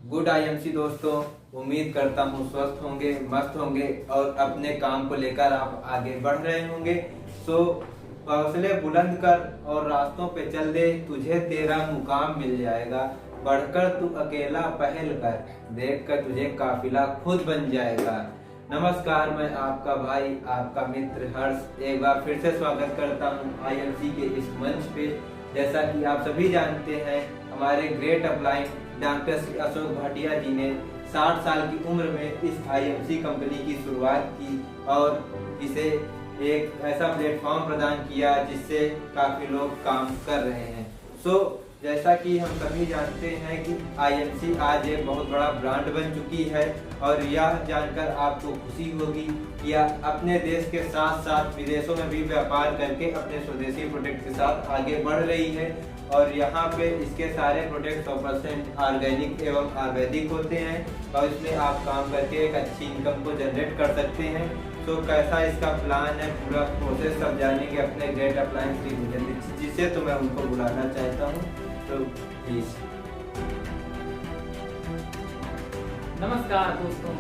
Good IMC दोस्तों, उम्मीद करता हूँ स्वस्थ होंगे, मस्त होंगे और अपने काम को लेकर आप आगे बढ़ रहे होंगे। सो हौसले बुलंद कर और रास्तों पे चल दे, तुझे तेरा मुकाम मिल जाएगा। बढ़कर तू अकेला पहल कर, देख कर तुझे काफिला खुद बन जाएगा। नमस्कार, मैं आपका भाई, आपका मित्र हर्ष एक बार फिर से स्वागत करता हूँ आईएमसी के इस मंच पे। जैसा कि आप सभी जानते हैं, हमारे great upline doctor Shri Ashok Bhatia ji ने 60 साल की उम्र में इस आईएमसी कंपनी की शुरुआत की और इसे एक ऐसा प्लेटफॉर्म प्रदान किया जिससे काफी लोग काम कर रहे हैं। जैसा कि हम सभी जानते हैं कि आईएमसी आज एक बहुत बड़ा ब्रांड बन चुकी है और यह जानकर आपको खुशी होगी कि यह अपने देश के साथ साथ विदेशों में भी व्यापार करके अपने स्वदेशी प्रोडक्ट के साथ आगे बढ़ रही है। और यहाँ पे इसके सारे प्रोडक्ट 100% ऑर्गेनिक एवं आयुर्वेदिक होते हैं और इसमें आप काम करके एक अच्छी इनकम को जनरेट कर सकते हैं। तो कैसा इसका प्लान है, पूरा प्रोसेस सब जानेंगे अपने ग्रेट अपलाइन श्री भूषण दीक्षित जी से। तो मैं उनको बुलाना चाहता हूँ, तो प्लीज। नमस्कार दोस्तों,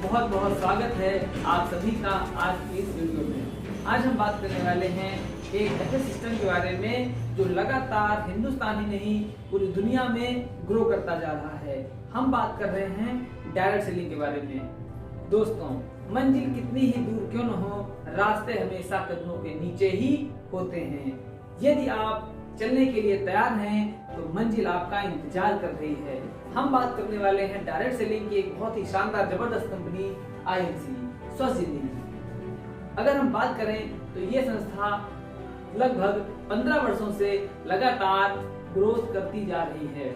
बहुत बहुत स्वागत है आप सभी का आज की इस वीडियो में। आज हम बात करने वाले हैं एक ऐसे सिस्टम के बारे में जो लगातार हिंदुस्तान ही नहीं पूरी दुनिया में ग्रो करता जा रहा है। हम बात कर रहे हैं डायरेक्ट सेलिंग के बारे में। दोस्तों, मंजिल कितनी ही दूर क्यों न हो, रास्ते हमेशा कदमों के नीचे ही होते हैं। यदि आप चलने के लिए तैयार हैं तो मंजिल आपका इंतजार कर रही है। हम बात करने वाले हैं डायरेक्ट सेलिंग की एक बहुत ही शानदार जबरदस्त कंपनी आईएमसी स्वस्थ जिंदगी। अगर हम बात करें तो ये संस्था लगभग 15 वर्षों से लगातार ग्रोथ करती जा रही है।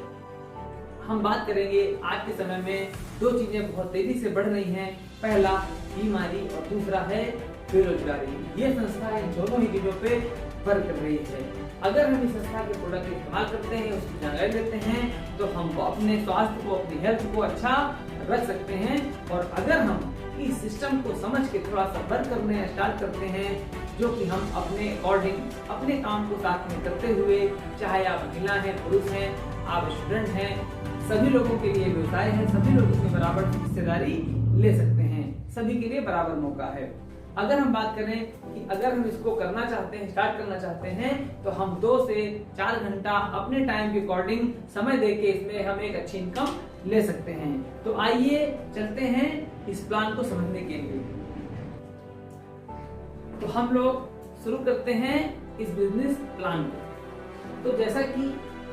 हम बात करेंगे आज के समय में दो चीजें बहुत तेजी से बढ़ रही हैं। पहला बीमारी और दूसरा है बेरोजगारी। ये संस्था इन दोनों ही चीजों पे वर्क कर रही है। अगर हम इस संस्था के प्रोडक्ट इस्तेमाल करते हैं, उसकी जानकारी लेते हैं, तो हम अपने स्वास्थ्य को, अपनी हेल्थ को अच्छा रख सकते हैं। और अगर हम इस सिस्टम को समझ के थोड़ा सा वर्क करने स्टार्ट करते हैं, जो कि हम अपने अकॉर्डिंग अपने काम को साथ में करते हुए, चाहे आप महिला हैं, पुरुष हैं, आप स्टूडेंट हैं, सभी लोगों के लिए व्यवसाय है, सभी लोग इसमें बराबर हिस्सेदारी ले सकते हैं, सभी के लिए बराबर मौका है। अगर हम बात करें कि अगर हम इसको करना चाहते हैं, स्टार्ट करना चाहते हैं, तो हम 2 से 4 घंटा अपने टाइम के अकॉर्डिंग समय देके इसमें हम एक अच्छी इनकम ले सकते हैं। तो आइए चलते हैं इस प्लान को समझने के लिए। तो हम लोग शुरू करते हैं इस बिजनेस प्लान को। तो जैसा कि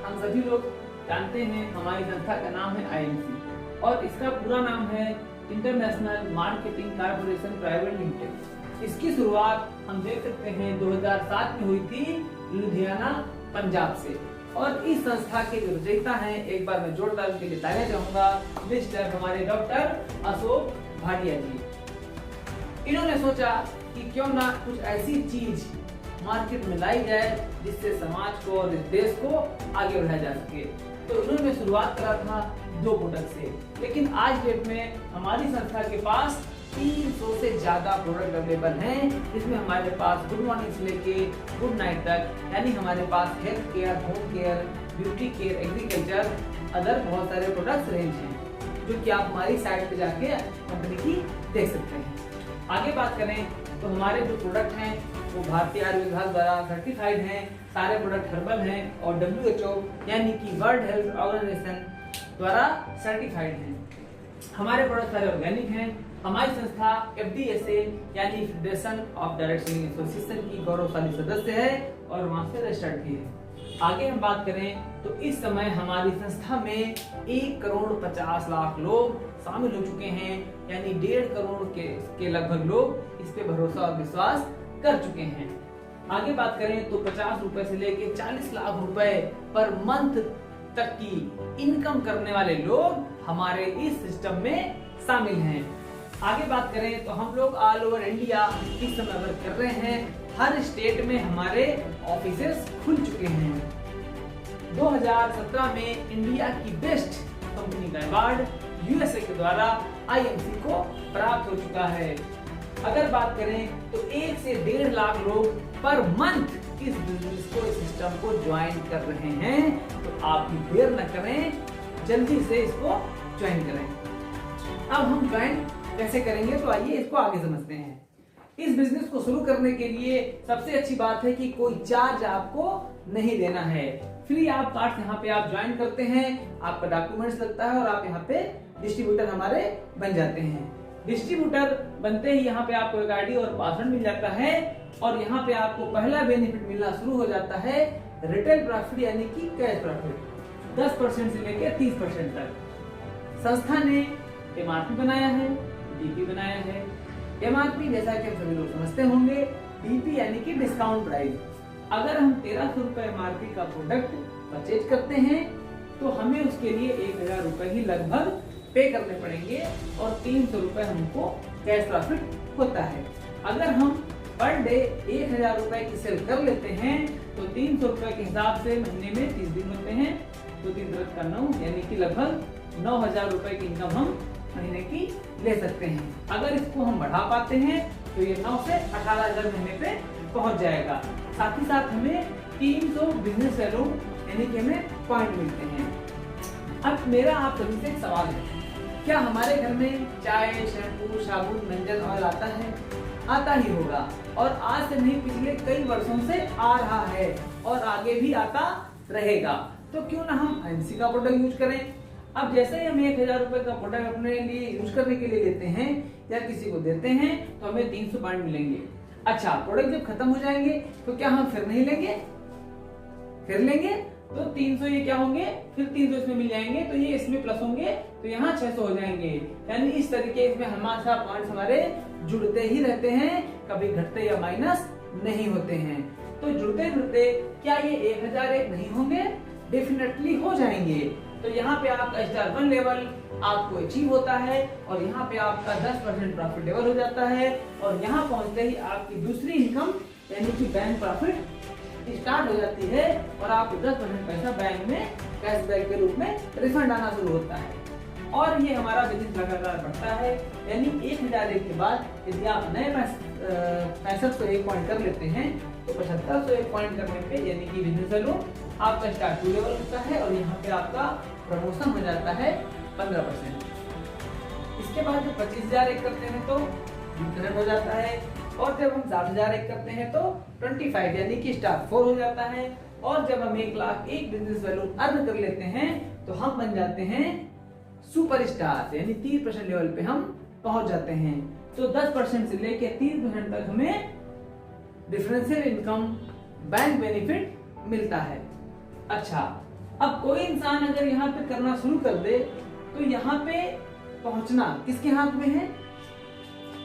हम सभी लोग जानते हैं, हमारी संस्था का नाम है आईएमसी और इसका पूरा नाम है international marketing corporation private limited. इसकी शुरुआत हम देख सकते हैं 2007 में हुई थी लुधियाना, पंजाब से। और इस संस्था के जो रचयिता हैं, एक बार मैं जोरदार उनके लिए तालियां चाहूंगा, मिस्टर हमारे डॉक्टर अशोक भाटिया जी। इन्होंने सोचा कि क्यों ना कुछ ऐसी चीज मार्केट में लाई जाए जिससे समाज को और इस देश को आगे बढ़ाया जा सके। तो इन्होंने शुरुआत करा था 2 प्रोडक्ट से, लेकिन आज डेट में हमारी संस्था के पास 300 से ज्यादा प्रोडक्ट अवेलेबल हैं, जिसमें हमारे पास गुड मॉर्निंग से लेके गुड नाइट तक, यानी हमारे पास health care, home care, beauty care, agriculture, other बहुत सारे प्रोडक्ट्स रेंज हैं, जो कि आप हमारी साइट पे जाके कंपनी की देख सकते हैं। आगे बात करें तो हमारे जो प्रोडक्ट हैं वो भारतीय आयुर्वेद विभाग द्वारा सर्टिफाइड हैं। सारे प्रोडक्ट हर्बल हैं और WHO यानी कि वर्ल्ड हेल्थ ऑर्गेनाइजेशन द्वारा सर्टिफाइड हैं। हमारे प्रोडक्ट सारे ऑर्गेनिक हैं। हमारी संस्था FDSA यानी federation of direct selling association की गौरवशाली सदस्य है और वहां से रजिस्टर्ड भी है। आगे हम बात करें तो इस समय हमारी संस्था में 1 करोड़ 50 लाख लोग शामिल हो चुके हैं, यानी 1.5 करोड़ के लगभग लोग इस पे भरोसा और विश्वास कर चुके हैं। आगे बात करें तो 50 रुपए से लेके 40 लाख रुपए पर मंथ तक की इनकम करने वाले लोग हमारे इस सिस्टम में शामिल हैं। आगे बात करें तो हम लोग ऑल ओवर इंडिया इस समय वर्क कर रहे हैं। हर स्टेट में हमारे ऑफिसेस खुल चुके हैं। 2017 में इंडिया की बेस्ट कंपनी का अवार्ड USA के द्वारा आईएमसी को प्राप्त हो चुका है। अगर बात करें तो 1 से 1.5 लाख लोग पर मंथ इस बिजनेस को, इस सिस्टम को ज्वाइन कर रहे हैं। तो आप भी देर न करें, जल्दी से इसको ज्वाइन करें। अब हम ज्वाइन कैसे करेंगे, तो आइए इसको आगे समझते हैं। इस बिजनेस को शुरू करने के लिए सबसे अच्छी बात है कि कोई चार्ज आपको नहीं देना है। फ्री ऑफ कॉस्ट यहाँ पे आप ज्वाइन करते हैं, आपका डॉक्यूमेंट्स लगता है और आप यहाँ पे डिस्ट्रीब्यूटर हमारे बन जाते हैं। डिस्ट्रीब्यूटर बनते ही यहाँ पे आपको एक आईडी और पासवर्ड मिल जाता है और यहाँ पे आपको पहला बेनिफिट मिलना शुरू हो जाता है, रिटेल प्रॉफिट यानी कि कैश प्रॉफिट 10% से लेकर 30% तक। संस्था ने एमआरपी बनाया है, डीपी बनाया है। एमआरपी जैसा कि आप सभी लोग समझते होंगे, डीपी यानी कि डिस्काउंट प्राइस। अगर हम 1300 रुपए एमआरपी का प्रोडक्ट परचेज करते हैं तो हमें उसके लिए 1000 रुपए ही लगभग पे करने पड़ेंगे और 300 रुपए हमको कैश प्रॉफिट होता है। अगर हम पर डे 1000 रुपए की सेल कर लेते हैं तो 300 रुपए के हिसाब से महीने में 30 दिन होते हैं, तो 3 का 9 यानी कि लगभग 9000 रुपए की इनकम हम महीने की ले सकते हैं। अगर इसको हम बढ़ा पाते हैं तो ये 9 से 18000 महीने पे पहुंच जाएगा। साथ ही साथ हमें 300 बिजनेस वैल्यू यानी कि हमें पॉइंट मिलते हैं। अब मेरा आप सभी से एक सवाल है, क्या हमारे घर में चाय, शैम्पू, साबुन, मंजन ऑयल आता है? आता ही होगा और आज से नहीं पिछले कई वर्षों से आ रहा है और आगे भी आता रहेगा। तो क्यों ना हम आईएमसी का प्रोडक्ट यूज करें। अब जैसे ही हम 1000 रुपए का प्रोडक्ट अपने लिए यूज करने के लिए लेते हैं या किसी को देते हैं तो हमें 300 पॉइंट मिलेंगे। अच्छा, प्रोडक्ट जब खत्म हो जाएंगे तो क्या हम फिर नहीं लेंगे? फिर लेंगे तो 300 ये क्या होंगे, फिर 300 इसमें मिल जाएंगे, तो ये इसमें प्लस होंगे तो यहाँ 600 हो जाएंगे। यानी इस तरीके इसमें हमेशा पॉइंट्स हमारे जुड़ते ही रहते हैं, कभी घटते या माइनस नहीं होते हैं। तो जुड़ते जुड़ते क्या ये 1001 नहीं होंगे? डेफिनेटली हो जाएंगे। तो यहाँ पे आपका स्टार 1 लेवल आपको अचीव होता है और यहाँ पे आपका 10% प्रॉफिटेबल हो जाता है और यहाँ पहुंचते ही आपकी दूसरी इनकम यानी कि बैंक प्रॉफिट स्टार्ट हो जाती है और आपको 10% पैसा बैंक में कैशबैक के रूप में रिफंड आना शुरू होता है और ये हमारा बिजनेस लगातार बढ़ता है। यानी 1001 के बाद यदि आप नए 6501 पॉइंट कर लेते हैं तो 7501 पॉइंट करने पे यानी कि बिजनेस वैल्यू आपका स्टार 2 लेवल होता है और यहाँ पे आपका प्रमोशन हो जाता है 15%। इसके बाद जब 25001 करते हैं तो इंटरनेट हो जाता है और जब हम 60,001 करते हैं तो 25 यानी कि स्टार 4 हो जाता है और जब हम 1,01,000 बिजनेस वैल्यू अर्न कर लेते हैं तो हम बन जाते हैं सुपर स्टार यानी 30% लेवल पे हम पहुंच जाते हैं। तो 10% से लेके 30% तक हमें डिफरेंशियल इनकम बैंक बेनिफिट मिलता है। अच्छा, अब कोई इंसान अगर यहाँ पे करना शुरू कर दे तो यहाँ पे पहुंचना किसके हाथ में है?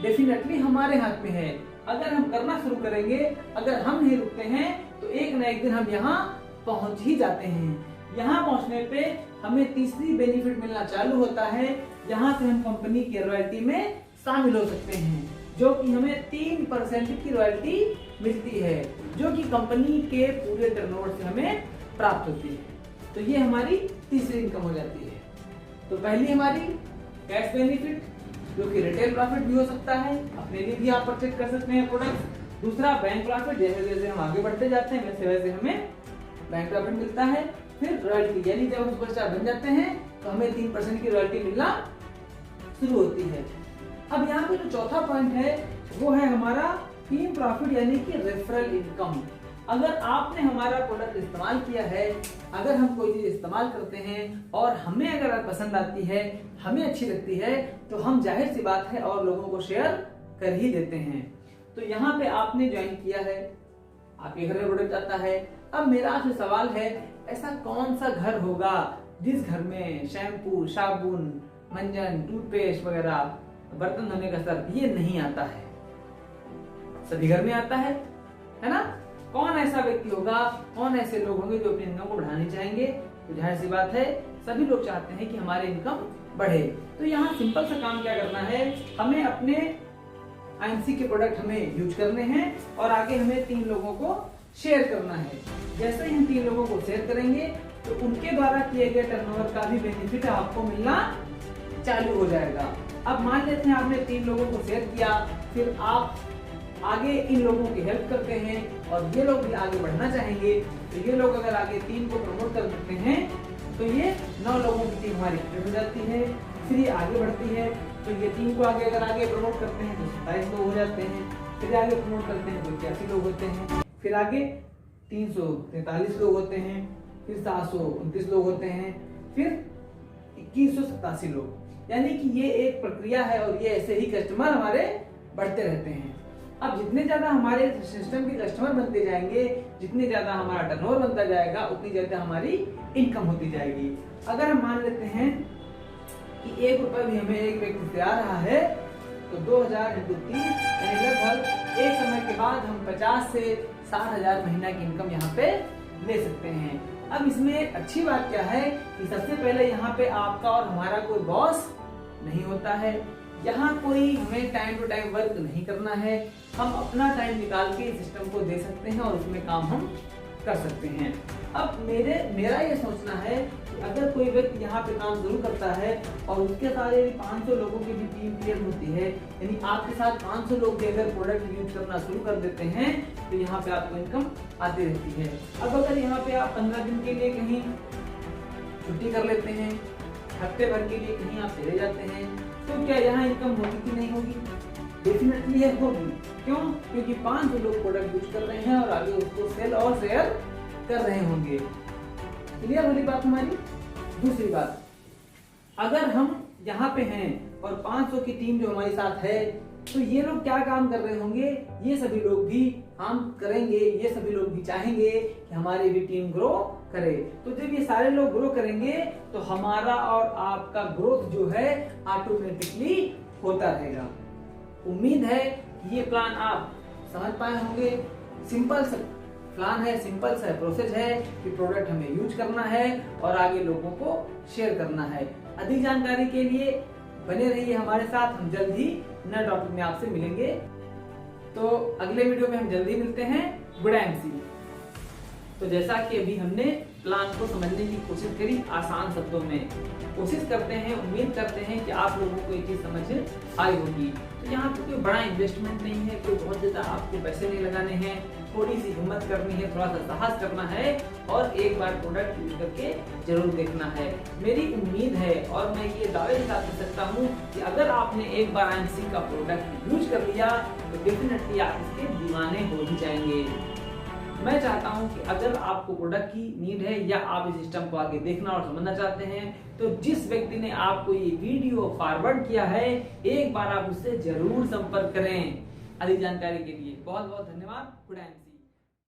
डेफिनेटली हमारे हाथ में है। अगर हम करना शुरू करेंगे, अगर हम नहीं रुकते हैं तो एक न एक दिन हम यहाँ पहुंच ही जाते हैं। यहाँ पहुंचने पे हमें तीसरी बेनिफिट मिलना चालू होता है, यहाँ से हम कंपनी के रॉयल्टी में शामिल हो सकते हैं जो कि हमें 3% की रॉयल्टी मिलती है जो कि कंपनी के पूरे टर्नओवर से हमें प्राप्त होती है। तो ये हमारी तीसरी इनकम हो जाती है। तो पहली हमारी कैश बेनिफिट जो कि रिटेल प्रॉफिट भी हो सकता है, अपने लिए भी आप परचेज कर सकते हैं प्रोडक्ट। दूसरा बैंक प्रॉफिट, जैसे जैसे हम आगे बढ़ते जाते हैं वैसे वैसे हमें बैंक प्रॉफिट मिलता है। फिर रॉयल्टी यानी जब हम सुपरस्टार बन जाते हैं तो हमें 3% की रॉयल्टी मिलना शुरू होती है। अब यहाँ पे जो चौथा पॉइंट है वो है हमारा टीम प्रॉफिट यानी कि रेफरल इनकम। अगर आपने हमारा प्रोडक्ट इस्तेमाल किया है, अगर हम कोई चीज इस्तेमाल करते हैं और हमें अगर पसंद आती है, हमें अच्छी लगती है तो हम जाहिर सी बात है और लोगों को शेयर कर ही देते हैं। तो यहाँ पे आपने ज्वाइन किया है, आपके घर में प्रोडक्ट आता है। अब मेरा आपसे सवाल है, ऐसा कौन सा घर होगा जिस घर में शैम्पू, साबुन, मंजन, टूथपेस्ट वगैरह, बर्तन धोने का सर्फ ये नहीं आता है? सभी घर में आता है ना? कौन ऐसा व्यक्ति होगा, कौन ऐसे लोग होंगे जो अपनी इनकम को बढ़ानी चाहेंगे? तो जाहिर सी बात है सभी लोग चाहते हैं कि हमारी इनकम बढ़े। तो यहाँ सिंपल सा काम क्या करना है, हमें अपने आईएमसी के प्रोडक्ट हमें यूज करने हैं और आगे हमें 3 लोगों को शेयर करना है। जैसे ही हम 3 लोगों को शेयर करेंगे तो उनके द्वारा किए गए टर्नओवर का भी बेनिफिट आपको मिलना चालू हो जाएगा। अब मान लेते हैं आपने 3 लोगों को शेयर किया, फिर आप आगे इन लोगों की हेल्प करते हैं और ये लोग भी आगे बढ़ना चाहेंगे तो ये लोग अगर आगे 3 को प्रमोट कर सकते हैं तो ये 9 लोगों की टीम हमारी क्रिएट हो जाती है। फिर ये आगे बढ़ती है, तो ये टीम को आगे अगर आगे प्रमोट करते हैं तो 27 लोग हो जाते हैं। फिर आगे प्रमोट करते हैं तो 81 लोग होते हैं। फिर आगे 343 लोग होते हैं। फिर 729 लोग होते हैं। फिर 2187 लोग। यानी कि ये एक प्रक्रिया है और ये ऐसे ही कस्टमर हमारे बढ़ते रहते हैं। अब जितने ज्यादा हमारे सिस्टम के कस्टमर बनते जाएंगे, जितने ज्यादा हमारा टर्नओवर बनता जाएगा, उतनी ज्यादा हमारी इनकम होती जाएगी। अगर हम मान लेते हैं कि 1 रुपया भी हमें एक व्यक्ति से आ रहा है, तो 2000 × 3 यानी लगभग एक समय के बाद हम 50 से 60,000 महीना की इनकम यहाँ पे ले सकते हैं। अब इसमें अच्छी बात क्या है कि सबसे पहले यहाँ पे आपका और हमारा कोई बॉस नहीं होता है। यहाँ कोई हमें टाइम टू टाइम वर्क नहीं करना है। हम अपना टाइम निकाल के सिस्टम को दे सकते हैं और उसमें काम हम कर सकते हैं। अब मेरा ये सोचना है कि अगर कोई व्यक्ति यहाँ पे काम जरूर करता है और उसके साथ 500 लोगों की भी टीम क्रिएट होती है, यानी आपके साथ 500 लोग भी अगर प्रोडक्ट यूज करना शुरू कर देते हैं तो यहाँ पे आपको इनकम आती रहती है। अब अगर यहाँ पे आप 15 दिन के लिए कहीं छुट्टी कर लेते हैं, हफ्ते भर के लिए कहीं आप चले जाते हैं, तो क्या यहाँ इनकम होगी कि नहीं होगी? डेफिनेटली है, होगी। क्यों? क्योंकि 500 लोग प्रोडक्ट यूज कर रहे हैं और आगे उसको सेल और शेयर कर रहे होंगे। क्लियर वाली बात हमारी। दूसरी बात, अगर हम यहाँ पे हैं और 500 की टीम जो हमारे साथ है, तो ये लोग क्या काम कर रहे होंगे? ये सभी लोग भी हम करेंगे, ये सभी लोग भी चाहेंगे कि हमारी भी टीम ग्रो करे। तो जब ये सारे लोग ग्रो करेंगे तो हमारा और आपका ग्रोथ जो है ऑटोमेटिकली होता रहेगा। उम्मीद है कि ये प्लान आप समझ पाए होंगे। सिंपल सा प्लान है, सिंपल सा प्रोसेस है कि प्रोडक्ट हमें यूज करना है और आगे लोगों को शेयर करना है। अधिक जानकारी के लिए बने रहिए हमारे साथ। हम जल्द ही नए टॉपिक में आपसे मिलेंगे। तो अगले वीडियो में हम जल्दी मिलते हैं। Good MC. तो जैसा कि अभी हमने प्लान को समझने की कोशिश करी आसान शब्दों में, कोशिश करते हैं, उम्मीद करते हैं कि आप लोगों को ये चीज समझ आई होगी। तो यहाँ पे कोई बड़ा इन्वेस्टमेंट नहीं है, कोई बहुत ज्यादा आपको पैसे नहीं लगाने हैं, थोड़ी सी हिम्मत करनी है, थोड़ा सा साहस करना है और एक बार प्रोडक्ट यूज करके जरूर देखना है। मेरी उम्मीद है और मैं ये दावे के साथ कह सकता हूँ कि अगर आपने एक बार IMC का प्रोडक्ट यूज कर लिया तो डेफिनेटली आप इसके दीवाने हो ही जाएंगे। मैं चाहता हूं कि अगर आपको प्रोडक्ट की नीड है या आप इस सिस्टम को आगे देखना और समझना चाहते हैं, तो जिस व्यक्ति ने आपको ये वीडियो फॉरवर्ड किया है, एक बार आप उससे जरूर संपर्क करें। अधिक जानकारी के लिए बहुत बहुत धन्यवाद। Good night.